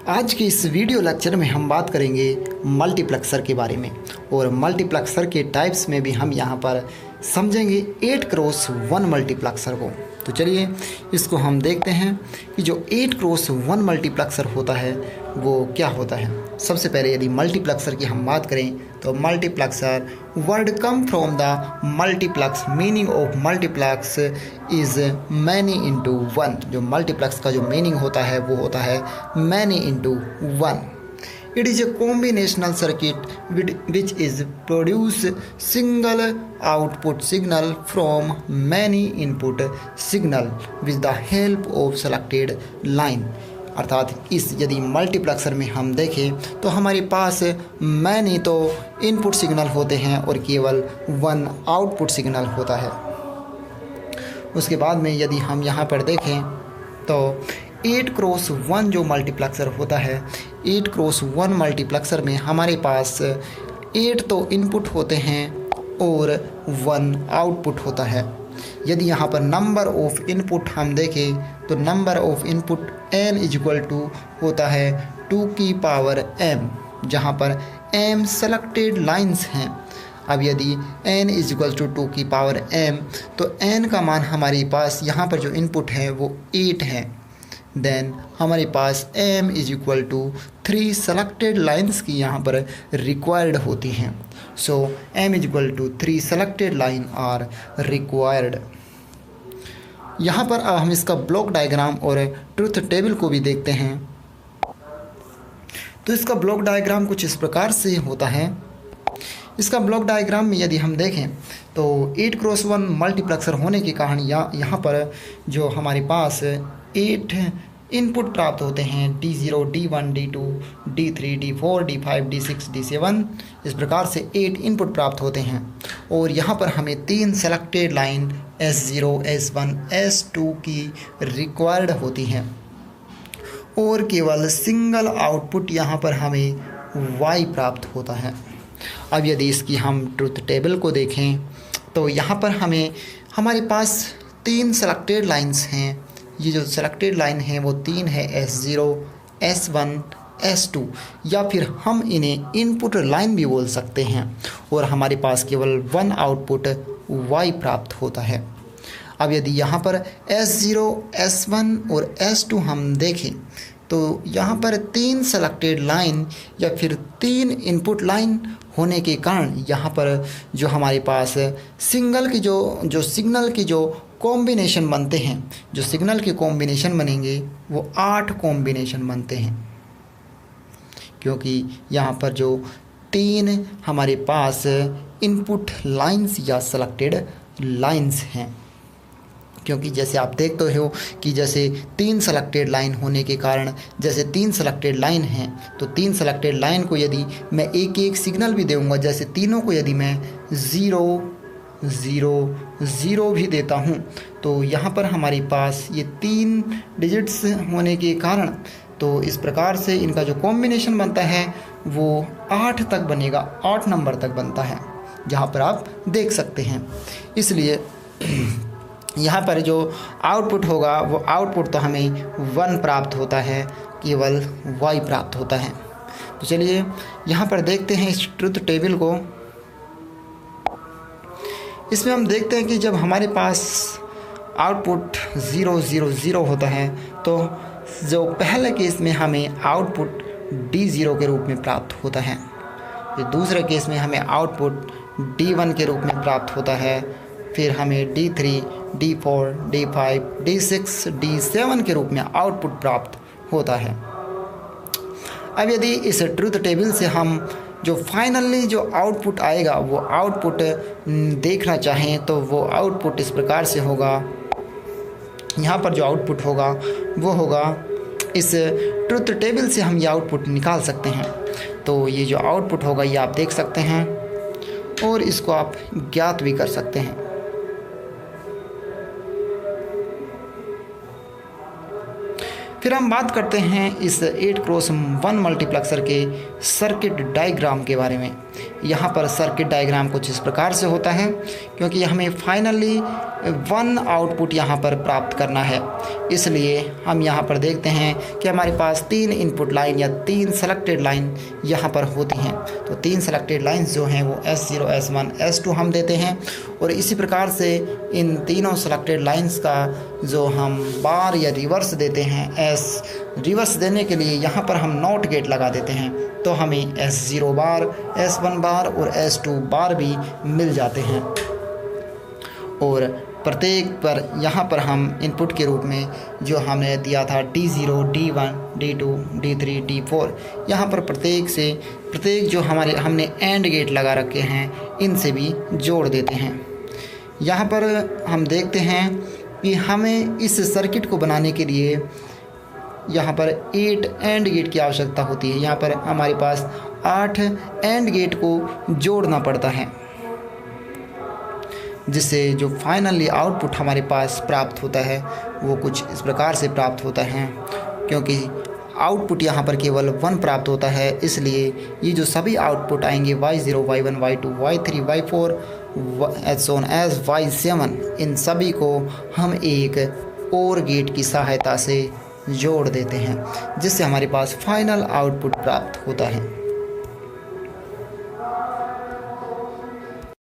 आज के इस वीडियो लेक्चर में हम बात करेंगे मल्टीप्लेक्सर के बारे में और मल्टीप्लेक्सर के टाइप्स में भी हम यहाँ पर समझेंगे 8x1 मल्टीप्लेक्सर को। तो चलिए इसको हम देखते हैं कि जो 8x1 मल्टीप्लेक्सर होता है वो क्या होता है। सबसे पहले यदि मल्टीप्लेक्सर की हम बात करें तो multiplexer word come from the multiplex, meaning of multiplex is many into one. जो मल्टीप्लेक्स का जो मीनिंग होता है वो होता है many into one. It is a combinational circuit which is produce single output signal from many input signal with the help of selected line। अर्थात इस यदि मल्टीप्लेक्सर में हम देखें तो हमारे पास मैनी तो इनपुट सिग्नल होते हैं और केवल वन आउटपुट सिग्नल होता है। उसके बाद में यदि हम यहाँ पर देखें तो 8x1 जो मल्टीप्लेक्सर होता है, 8x1 मल्टीप्लेक्सर में हमारे पास 8 तो इनपुट होते हैं और 1 आउटपुट होता है। यदि यहाँ पर नंबर ऑफ इनपुट हम देखें तो number of input n equal to होता है 2 की पावर m, जहाँ पर m सेलेक्टेड लाइंस हैं। अब यदि n इक्वल टू 2 की पावर m तो n का मान हमारे पास यहाँ पर जो इनपुट है वो 8 है। देन हमारे पास m is equal to 3 selected lines की यहाँ पर रिक्वायर्ड होती हैं। So m is equal to 3 selected line are required. यहाँ पर अब हम इसका ब्लॉक डायग्राम और ट्रुथ टेबल को भी देखते हैं। तो इसका ब्लॉक डायग्राम कुछ इस प्रकार से होता है। इसका ब्लॉक डायग्राम में यदि हम देखें तो 8x1 मल्टीप्लेक्सर होने के कारण यहाँ पर जो हमारे पास 8 इनपुट प्राप्त होते हैं, D0, D1, D2, D3, D4, D5, D6, D7, इस प्रकार से 8 इनपुट प्राप्त होते हैं। और यहाँ पर हमें 3 selected line S0, S1, S2 की रिक्वायर्ड होती हैं और केवल सिंगल आउटपुट यहाँ पर हमें Y प्राप्त होता है। अब यदि इसकी हम ट्रुथ टेबल को देखें तो यहाँ पर हमारे पास 3 सेलेक्टेड लाइंस हैं। ये जो सेलेक्टेड लाइन है वो 3 है, S0, S1, S2, या फिर हम इन्हें इनपुट लाइन भी बोल सकते हैं। और हमारे पास केवल 1 आउटपुट Y प्राप्त होता है। अब यदि यहाँ पर S0, S1 और S2 हम देखें तो यहाँ पर 3 सेलेक्टेड लाइन या फिर 3 इनपुट लाइन होने के कारण यहाँ पर जो हमारे पास सिग्नल की जो कॉम्बिनेशन बनते हैं, जो सिग्नल के कॉम्बिनेशन बनेंगे वो 8 कॉम्बिनेशन बनते हैं, क्योंकि यहाँ पर जो 3 हमारे पास इनपुट लाइंस या सेलेक्टेड लाइंस हैं। क्योंकि जैसे आप देखते हो कि जैसे 3 सेलेक्टेड लाइन होने के कारण, जैसे 3 सेलेक्टेड लाइन हैं तो 3 सेलेक्टेड लाइन को यदि मैं एक एक सिग्नल भी दूंगा, जैसे तीनों को यदि मैं 0, 0, 0 भी देता हूं तो यहाँ पर हमारे पास ये 3 डिजिट्स होने के कारण तो इस प्रकार से इनका जो कॉम्बिनेशन बनता है वो 8 तक बनेगा, 8 नंबर तक बनता है, जहाँ पर आप देख सकते हैं। इसलिए यहाँ पर जो आउटपुट होगा वो आउटपुट तो हमें 1 प्राप्त होता है, केवल Y प्राप्त होता है। तो चलिए यहाँ पर देखते हैं इस ट्रुथ टेबल को। इसमें हम देखते हैं कि जब हमारे पास आउटपुट 0, 0, 0 होता है तो जो पहले केस में हमें आउटपुट D0 के रूप में प्राप्त होता है, फिर दूसरे केस में हमें आउटपुट D1 के रूप में प्राप्त होता है, फिर हमें D3, D4, D5, D6, D7 के रूप में आउटपुट प्राप्त होता है। अब यदि इस ट्रुथ टेबल से हम जो फाइनली जो आउटपुट आएगा वो आउटपुट देखना चाहें तो वो आउटपुट इस प्रकार से होगा। यहाँ पर जो आउटपुट होगा वो होगा, इस ट्रुथ टेबल से हम ये आउटपुट निकाल सकते हैं। तो ये जो आउटपुट होगा ये आप देख सकते हैं और इसको आप ज्ञात भी कर सकते हैं। फिर हम बात करते हैं इस 8x1 मल्टीप्लेक्सर के सर्किट डायग्राम के बारे में। यहाँ पर सर्किट डायग्राम कुछ इस प्रकार से होता है, क्योंकि हमें फाइनली वन आउटपुट यहाँ पर प्राप्त करना है। इसलिए हम यहाँ पर देखते हैं कि हमारे पास 3 इनपुट लाइन या 3 सेलेक्टेड लाइन यहाँ पर होती हैं। तो 3 सेलेक्टेड लाइंस जो हैं वो S0, S1, S2 हम देते हैं और इसी प्रकार से इन तीनों सेलेक्टेड लाइंस का जो हम बार या रिवर्स देते हैं, रिवर्स देने के लिए यहाँ पर हम नॉट गेट लगा देते हैं, तो हमें S0 बार, S1 बार और S2 बार भी मिल जाते हैं। और प्रत्येक पर यहाँ पर हम इनपुट के रूप में जो हमने दिया था D0, D1, D2, D3, D4, यहाँ पर प्रत्येक जो हमने एंड गेट लगा रखे हैं इनसे भी जोड़ देते हैं। यहाँ पर हम देखते हैं कि हमें इस सर्किट को बनाने के लिए यहाँ पर 8 एंड गेट की आवश्यकता होती है। यहाँ पर हमारे पास 8 एंड गेट को जोड़ना पड़ता है, जिससे जो फाइनली आउटपुट हमारे पास प्राप्त होता है वो कुछ इस प्रकार से प्राप्त होता है। क्योंकि आउटपुट यहाँ पर केवल 1 प्राप्त होता है, इसलिए ये जो सभी आउटपुट आएंगे Y0, Y1, Y2, Y3, Y4 as Y7, इन सभी को हम एक और गेट की सहायता से जोड़ देते हैं, जिससे हमारे पास फाइनल आउटपुट प्राप्त होता है।